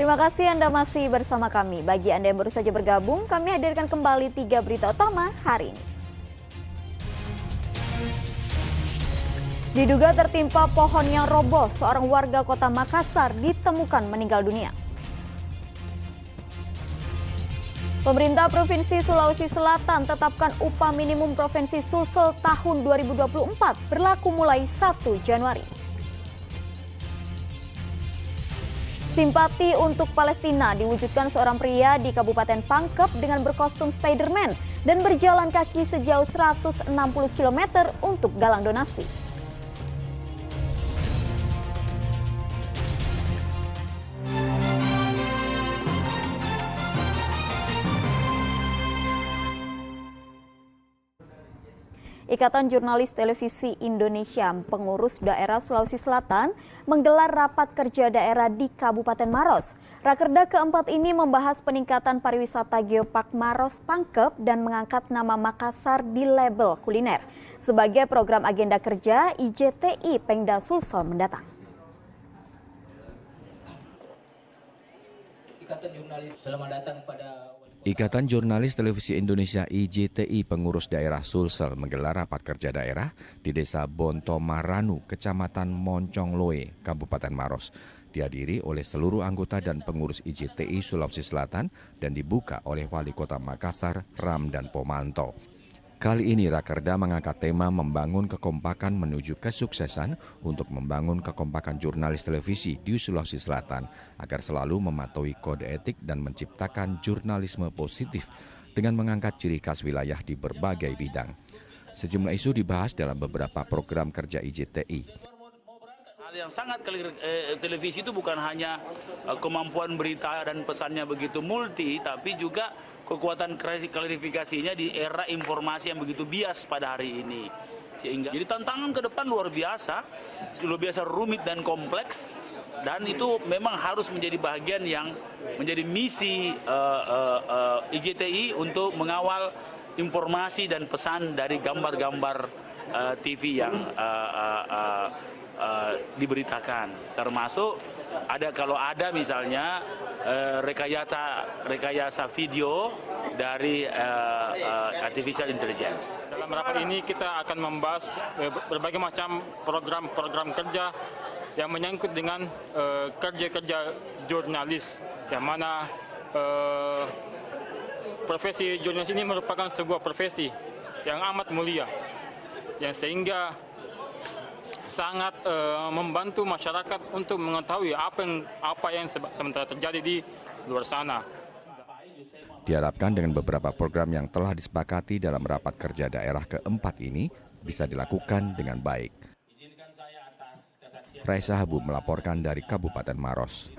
Terima kasih Anda masih bersama kami. Bagi Anda yang baru saja bergabung, kami hadirkan kembali 3 berita utama hari ini. Diduga tertimpa pohon yang roboh, seorang warga kota Makassar ditemukan meninggal dunia. Pemerintah Provinsi Sulawesi Selatan tetapkan upah minimum Provinsi Sulsel tahun 2024 berlaku mulai 1 Januari. Simpati untuk Palestina diwujudkan seorang pria di Kabupaten Pangkep dengan berkostum Spider-Man dan berjalan kaki sejauh 160 km untuk galang donasi. Ikatan Jurnalis Televisi Indonesia Pengurus Daerah Sulawesi Selatan menggelar rapat kerja daerah di Kabupaten Maros. Rakerda keempat ini membahas peningkatan pariwisata Geopark Maros Pangkep dan mengangkat nama Makassar di label kuliner sebagai program agenda kerja IJTI Pengda Sulsel mendatang. Ikatan Jurnalis Televisi Indonesia IJTI Pengurus Daerah Sulsel menggelar rapat kerja daerah di Desa Bontomaranu, Kecamatan Moncongloe, Kabupaten Maros. Dihadiri oleh seluruh anggota dan pengurus IJTI Sulawesi Selatan dan dibuka oleh Wali Kota Makassar, Ramdan Pomanto. Kali ini Rakerda mengangkat tema membangun kekompakan menuju kesuksesan untuk membangun kekompakan jurnalis televisi di Sulawesi Selatan agar selalu mematuhi kode etik dan menciptakan jurnalisme positif dengan mengangkat ciri khas wilayah di berbagai bidang. Sejumlah isu dibahas dalam beberapa program kerja IJTI. Hal yang sangat televisi itu bukan hanya kemampuan berita dan pesannya begitu multi, tapi juga kekuatan klarifikasinya di era informasi yang begitu bias pada hari ini. Sehingga jadi tantangan ke depan luar biasa rumit dan kompleks, dan itu memang harus menjadi bagian yang menjadi misi IJTI untuk mengawal informasi dan pesan dari gambar-gambar TV yang diberitakan, termasuk kalau ada misalnya rekayasa video dari artificial intelligence. Dalam rapat ini kita akan membahas berbagai macam program-program kerja yang menyangkut dengan kerja-kerja jurnalis, yang mana profesi jurnalis ini merupakan sebuah profesi yang amat mulia, yang sehingga sangat membantu masyarakat untuk mengetahui apa yang sementara terjadi di luar sana. Diharapkan dengan beberapa program yang telah disepakati dalam rapat kerja daerah keempat ini bisa dilakukan dengan baik. Raisa Habu melaporkan dari Kabupaten Maros.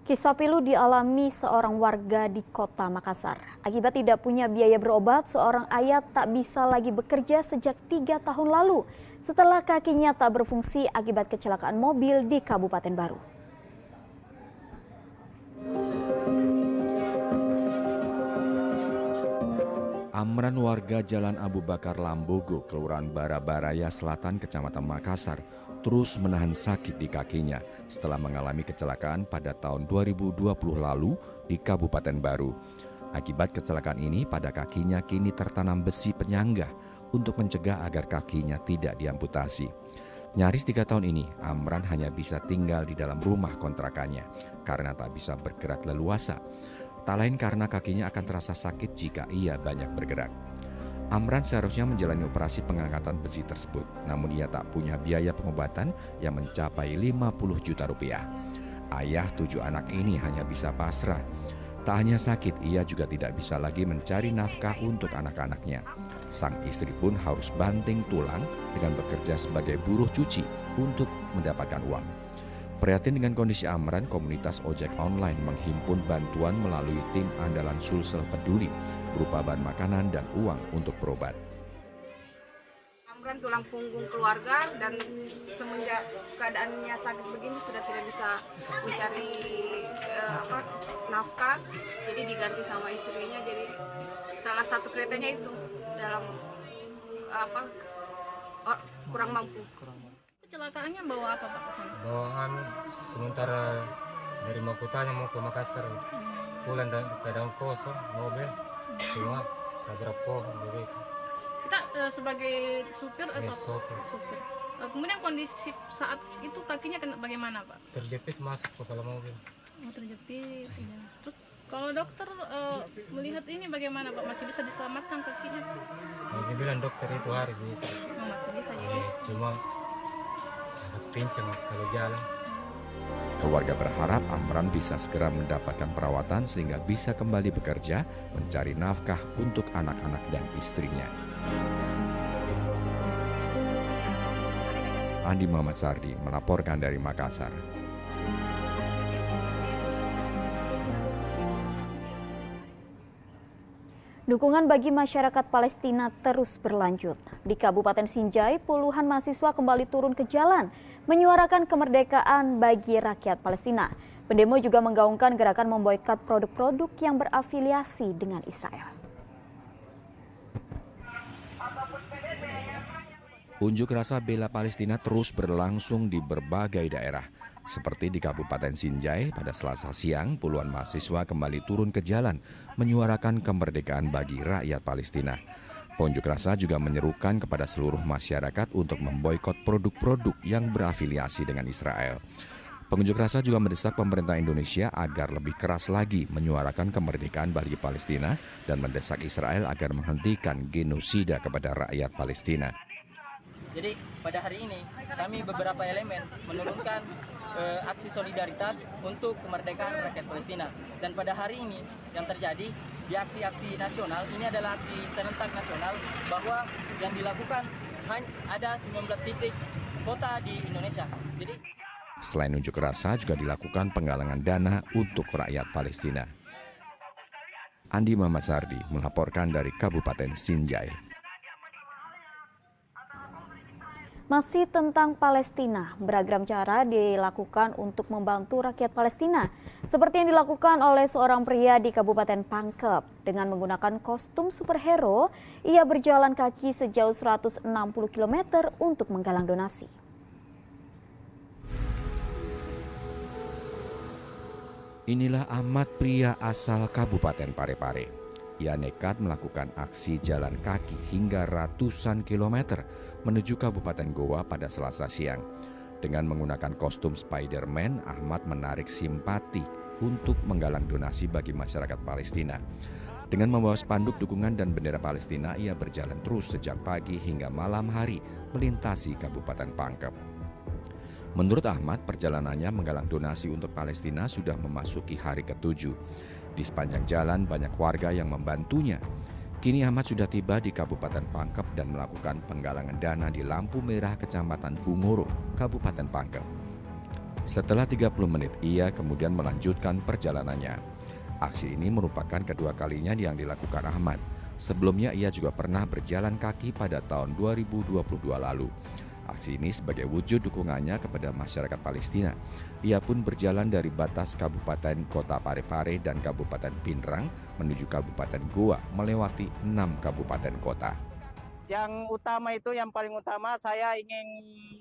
Kisah pilu dialami seorang warga di kota Makassar. Akibat tidak punya biaya berobat, seorang ayah tak bisa lagi bekerja sejak 3 tahun lalu setelah kakinya tak berfungsi akibat kecelakaan mobil di Kabupaten Baru. Amran warga Jalan Abu Bakar Lambogo, Kelurahan Barabaraya Selatan, Kecamatan Makassar, terus menahan sakit di kakinya setelah mengalami kecelakaan pada tahun 2020 lalu di Kabupaten Baru. Akibat kecelakaan ini, pada kakinya kini tertanam besi penyangga untuk mencegah agar kakinya tidak diamputasi. Nyaris 3 tahun ini, Amran hanya bisa tinggal di dalam rumah kontrakannya karena tak bisa bergerak leluasa. Tak lain karena kakinya akan terasa sakit jika ia banyak bergerak. Amran seharusnya menjalani operasi pengangkatan besi tersebut, namun ia tak punya biaya pengobatan yang mencapai 50 juta rupiah. Ayah 7 anak ini hanya bisa pasrah. Tak hanya sakit, ia juga tidak bisa lagi mencari nafkah untuk anak-anaknya. Sang istri pun harus banting tulang dengan bekerja sebagai buruh cuci untuk mendapatkan uang. Prihatin dengan kondisi Amran, komunitas ojek online menghimpun bantuan melalui tim andalan Sulsel Peduli berupa bahan makanan dan uang untuk berobat. Amran tulang punggung keluarga, dan semenjak keadaannya sakit begini sudah tidak bisa mencari nafkah, jadi diganti sama istrinya. Jadi salah satu keretanya itu dalam kurang mampu. kecelakaannya bawa apa Pak ke sana? Bawaan sementara dari Makutanya mau ke Makassar. Pulang dan kadang kosong mobil. Cuma tabrak pohon begitu. Kita sebagai supir Saya atau sopir. supir. Kemudian kondisi saat itu kakinya bagaimana Pak? Terjepit masuk ke dalam mobil. Oh, terjepit. Ya. Terus kalau dokter melihat ini bagaimana Pak? Masih bisa diselamatkan kakinya? Kalau dibilang dokter itu hari bisa. Oh, masih bisa jadi. Cuma agak pincang kalau jalan. Keluarga berharap Amran bisa segera mendapatkan perawatan sehingga bisa kembali bekerja mencari nafkah untuk anak-anak dan istrinya. Andi Muhammad Sardi melaporkan dari Makassar. Dukungan bagi masyarakat Palestina terus berlanjut. Di Kabupaten Sinjai, puluhan mahasiswa kembali turun ke jalan, menyuarakan kemerdekaan bagi rakyat Palestina. Pendemo juga menggaungkan gerakan memboikot produk-produk yang berafiliasi dengan Israel. Unjuk rasa bela Palestina terus berlangsung di berbagai daerah. Seperti di Kabupaten Sinjai, pada Selasa siang, puluhan mahasiswa kembali turun ke jalan menyuarakan kemerdekaan bagi rakyat Palestina. Pengunjuk rasa juga menyerukan kepada seluruh masyarakat untuk memboikot produk-produk yang berafiliasi dengan Israel. Pengunjuk rasa juga mendesak pemerintah Indonesia agar lebih keras lagi menyuarakan kemerdekaan bagi Palestina dan mendesak Israel agar menghentikan genosida kepada rakyat Palestina. Jadi pada hari ini kami beberapa elemen menurunkan aksi solidaritas untuk kemerdekaan rakyat Palestina. Dan pada hari ini yang terjadi di aksi-aksi nasional, ini adalah aksi serentak nasional bahwa yang dilakukan ada 19 titik kota di Indonesia. Jadi selain unjuk rasa juga dilakukan penggalangan dana untuk rakyat Palestina. Andi Muhammad Sardi melaporkan dari Kabupaten Sinjai. Masih tentang Palestina, beragam cara dilakukan untuk membantu rakyat Palestina. Seperti yang dilakukan oleh seorang pria di Kabupaten Pangkep. Dengan menggunakan kostum superhero, ia berjalan kaki sejauh 160 km untuk menggalang donasi. Inilah Ahmad, pria asal Kabupaten Parepare. Ia nekat melakukan aksi jalan kaki hingga ratusan kilometer menuju Kabupaten Goa pada Selasa siang. Dengan menggunakan kostum Spider-Man, Ahmad menarik simpati untuk menggalang donasi bagi masyarakat Palestina. Dengan membawa spanduk dukungan dan bendera Palestina, ia berjalan terus sejak pagi hingga malam hari melintasi Kabupaten Pangkep. Menurut Ahmad, perjalanannya menggalang donasi untuk Palestina sudah memasuki hari ke-7. Di sepanjang jalan banyak warga yang membantunya. Kini Ahmad sudah tiba di Kabupaten Pangkep dan melakukan penggalangan dana di lampu merah Kecamatan Bungoro, Kabupaten Pangkep. Setelah 30 menit, ia kemudian melanjutkan perjalanannya. Aksi ini merupakan kedua kalinya yang dilakukan Ahmad. Sebelumnya ia juga pernah berjalan kaki pada tahun 2022 lalu. Aksi ini sebagai wujud dukungannya kepada masyarakat Palestina. Ia pun berjalan dari batas Kabupaten Kota Parepare dan Kabupaten Pinrang menuju Kabupaten Goa melewati 6 kabupaten kota. yang utama itu, yang paling utama saya ingin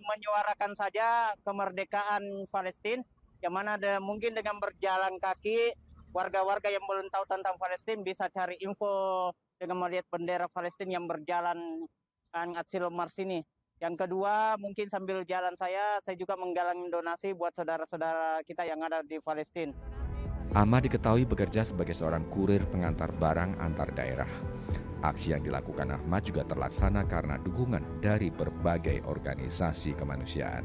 menyuarakan saja kemerdekaan Palestina, yang mana mungkin dengan berjalan kaki warga-warga yang belum tahu tentang Palestina bisa cari info dengan melihat bendera Palestina yang berjalan aksi Mars ini. Yang kedua, mungkin sambil jalan saya juga menggalang donasi buat saudara-saudara kita yang ada di Palestina. Ahmad diketahui bekerja sebagai seorang kurir pengantar barang antar daerah. Aksi yang dilakukan Ahmad juga terlaksana karena dukungan dari berbagai organisasi kemanusiaan.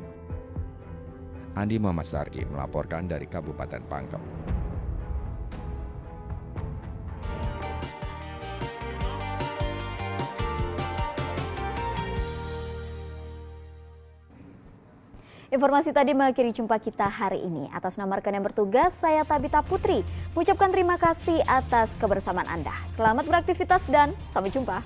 Andi Muhammad Sardi melaporkan dari Kabupaten Pangkep. Informasi tadi mengakhiri jumpa kita hari ini. Atas nama rekan yang bertugas, saya Tabita Putri mengucapkan terima kasih atas kebersamaan Anda. Selamat beraktivitas dan sampai jumpa.